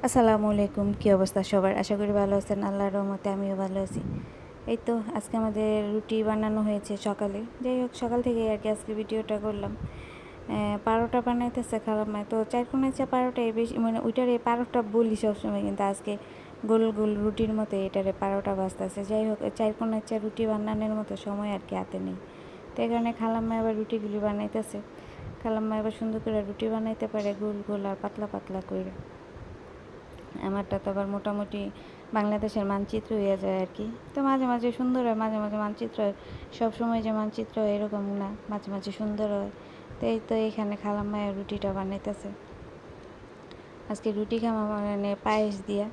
আসসালামু আলাইকুম, কী অবস্থা সবার? আশা করি ভালো আছেন। আল্লাহর রহমতে আমিও ভালো আছি। এই তো আজকে আমাদের রুটি বানানো হয়েছে সকালে। যাই হোক, সকাল থেকে আর কি আজকে ভিডিওটা করলাম। পারোটা বানাইতেছে খালাম্মায়। তো চারকোনা পারোটাই বেশি, মানে ওইটারে পারোটা বলি সবসময়, কিন্তু আজকে গোল গোল রুটির মতো এটারে পারোটা বাজতেছে। যাই হোক, চারকোনা রুটি বানানোর মতো সময় আর কি হাতে নেই। তো এই কারণে খালাম্মা আবার রুটিগুলি বানাইতেছে। খালাম্মা এবার সুন্দর করে রুটি বানাইতে পারে, গোল গোল আর পাতলা পাতলা করে। আমারটা তো আবার মোটামুটি বাংলাদেশের মানচিত্র হয়ে যায় আর কি। তো মাঝে মাঝে সুন্দর হয়, মাঝে মাঝে মানচিত্র হয়। সবসময় যে মানচিত্র হয় এরকম না, মাঝে মাঝে সুন্দর হয়। তো এই তো এখানে খালাম্মায় রুটিটা বানাইতেছে। আজকে রুটি খাওয়া মানে পায়েস দিয়া।